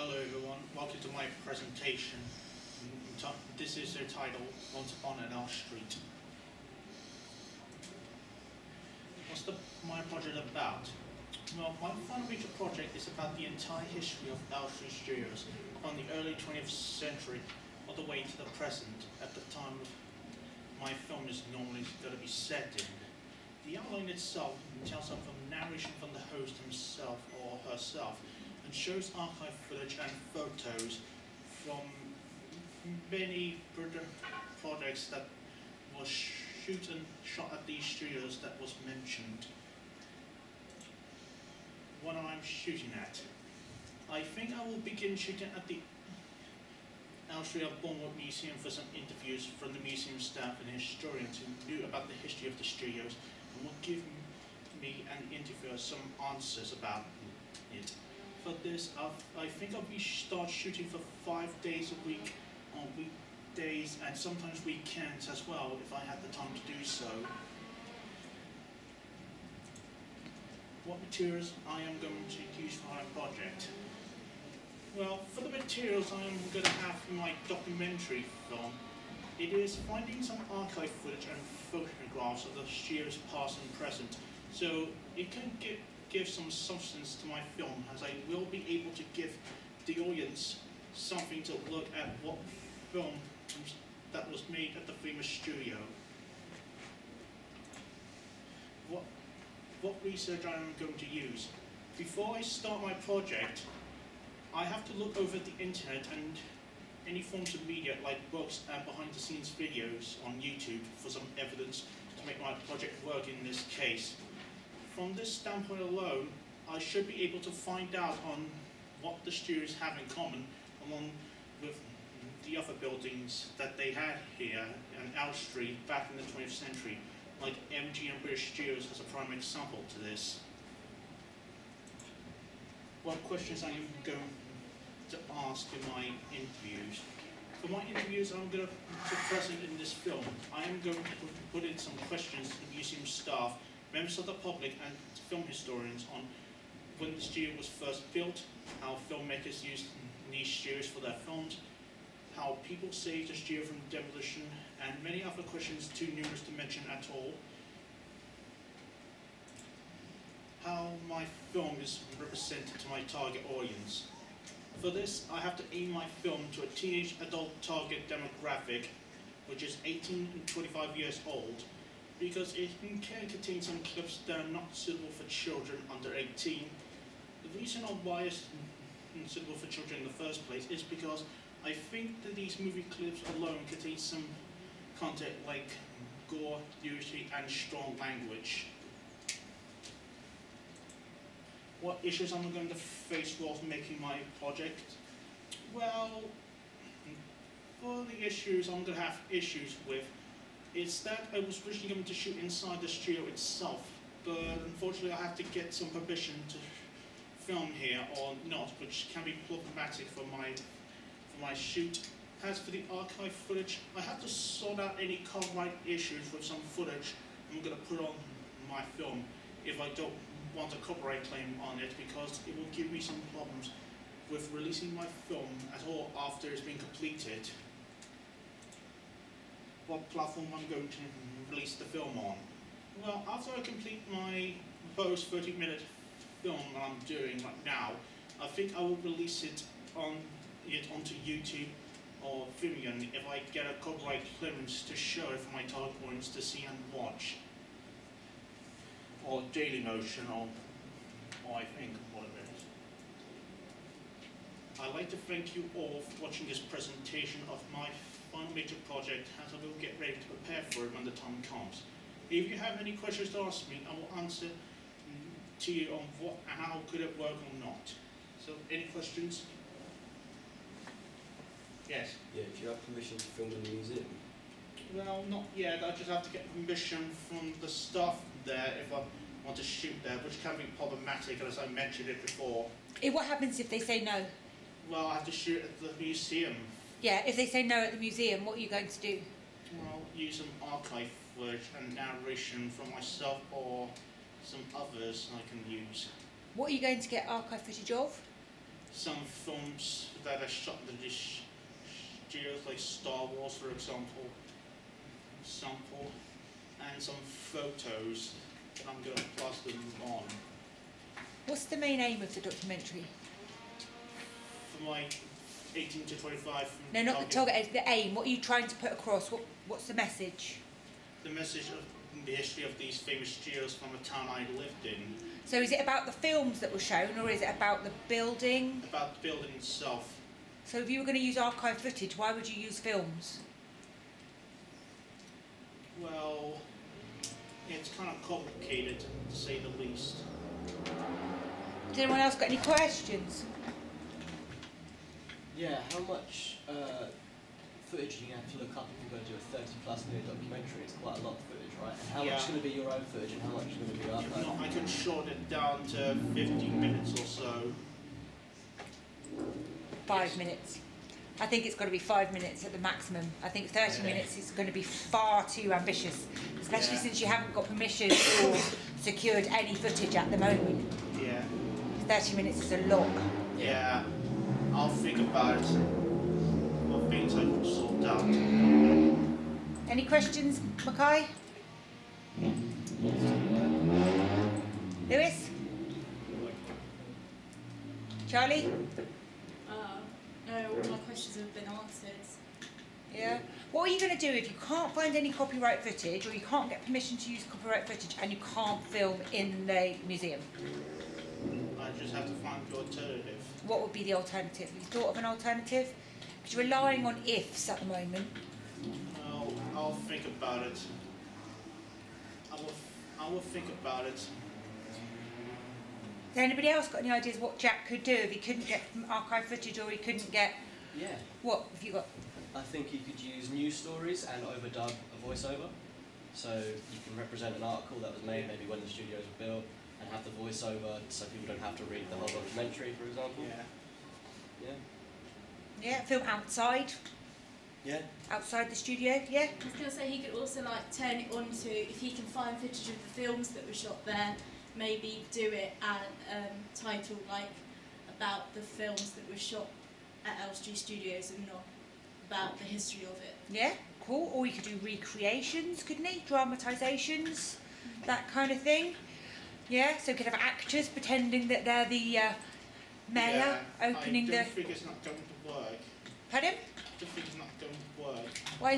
Hello everyone, welcome to my presentation. This is the title, Once Upon an Elstree. What's my project about? Well, my final major project is about the entire history of Elstree Studios from the early 20th century all the way to the present, at the time my film is normally going to be set in. The outline itself tells of a narration from the host himself or herself, and shows archive footage and photos from many projects that was shot at these studios that was mentioned. What I'm shooting at? I think I will begin shooting at the Elstree Bournemouth Museum for some interviews from the museum staff and historians who knew about the history of the studios and will give me and interviewer some answers about it. For this, I think I'll start shooting for 5 days a week on weekdays and sometimes weekends as well if I have the time to do so. What materials I am going to use for my project? Well, for the materials I am going to have in my documentary film, it is finding some archive footage and photographs of the studio's past and present, so it can give some substance to my film, as I will be able to give the audience something to look at what film that was made at the famous studio. What research I am going to use. Before I start my project, I have to look over the internet and any forms of media like books and behind the scenes videos on YouTube for some evidence to make my project work in this case. From this standpoint alone, I should be able to find out on what the studios have in common along with the other buildings that they had here in Elstree back in the 20th century, like MG and British Studios as a prime example to this. What questions I am going to ask in my interviews? For my interviews I'm going to put present in this film, I am going to put in some questions to the museum staff, members of the public and film historians on when the studio was first built, how filmmakers used these studios for their films, how people saved the studio from demolition, and many other questions too numerous to mention at all. How my film is represented to my target audience. For this, I have to aim my film to a teenage adult target demographic, which is 18 and 25 years old, because it can contain some clips that are not suitable for children under 18. The reason why it's suitable for children in the first place is because I think that these movie clips alone contain some content like gore, nudity, and strong language. What issues am I going to face whilst making my project? Well, for the issues I'm going to have issues with, it's that I was originally going to shoot inside the studio itself, but unfortunately I have to get some permission to film here or not, which can be problematic for my shoot. As for the archive footage, I have to sort out any copyright issues with some footage I'm going to put on my film if I don't want a copyright claim on it, because it will give me some problems with releasing my film at all after it's been completed. What platform I'm going to release the film on? Well, after I complete my proposed 30-minute film that I'm doing right now, I think I will release it onto YouTube or Vimeo if I get a copyright clearance to show it for my target audience to see and watch. Or Dailymotion, or I think what it is. I'd like to thank you all for watching this presentation of my final major project, as I will get ready to prepare for it when the time comes. If you have any questions to ask me, I will answer to you on how could it work or not. So, any questions? Yes? Yeah, do you have permission to film in the museum? Well, not yet. I just have to get permission from the staff there if I want to shoot there, which can be problematic, as I mentioned it before. What happens if they say no? Well, I have to shoot at the museum. Yeah, if they say no at the museum, what are you going to do? Well, use some archive footage and narration from myself or some others I can use. What are you going to get archive footage of? some films that are shot in the studios, like Star Wars, for example, and some photos that I'm going to plaster them on. What's the main aim of the documentary? For my 18 to 25. No, not the target. The aim. What are you trying to put across? What's the message? The message of the history of these famous studios from the town I lived in. So is it about the films that were shown, or is it about the building? About the building itself. So if you were going to use archive footage, why would you use films? Well, it's kind of complicated, to say the least. Has anyone else got any questions? Yeah, how much footage do you have to look up if you're going to do a 30+ minute documentary? It's quite a lot of footage, right? And how much is going to be your own footage and how much is going to be archived? No, I can short it down to 15 minutes or so. 5 minutes. I think it's got to be 5 minutes at the maximum. I think 30 minutes is going to be far too ambitious, especially since you haven't got permission or secured any footage at the moment. Yeah. 30 minutes is a lot. Yeah. I'll think about it. What things I can sort out. Any questions, Mackay? Lewis? Charlie? No, all my questions have been answered. Yeah. What are you going to do if you can't find any copyright footage, or you can't get permission to use copyright footage, and you can't film in the museum? I just have to find the alternative. What would be the alternative? Have you thought of an alternative? Because you're relying on ifs at the moment. Well, I'll think about it. I will think about it. Has anybody else got any ideas what Jack could do if he couldn't get archive footage, or he couldn't get... Yeah. What have you got? I think you could use news stories and overdub a voiceover. So you can represent an article that was made maybe when the studios were built and have the voiceover so people don't have to read the whole documentary, for example. Yeah. Yeah. Yeah, film outside. Yeah. Outside the studio, yeah? I was going to say he could also like turn it on to, if he can find footage of the films that were shot there, maybe do it at title like about the films that were shot at Elstree Studios and not about the history of it. Yeah, cool. Or you could do recreations, couldn't he? Dramatisations, that kind of thing. Yeah, so you could have actors pretending that they're the mayor opening I don't think it's not going to work. Pardon? I don't think it's not going to work. Why,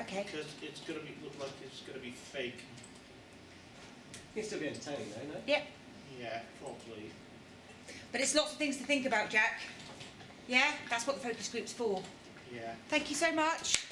okay. Because it's going to look like it's going to be fake. It can still be entertaining though, no? Yeah, Yeah, probably. but it's lots of things to think about, Jack. Yeah, that's what the focus group's for. Yeah. Thank you so much.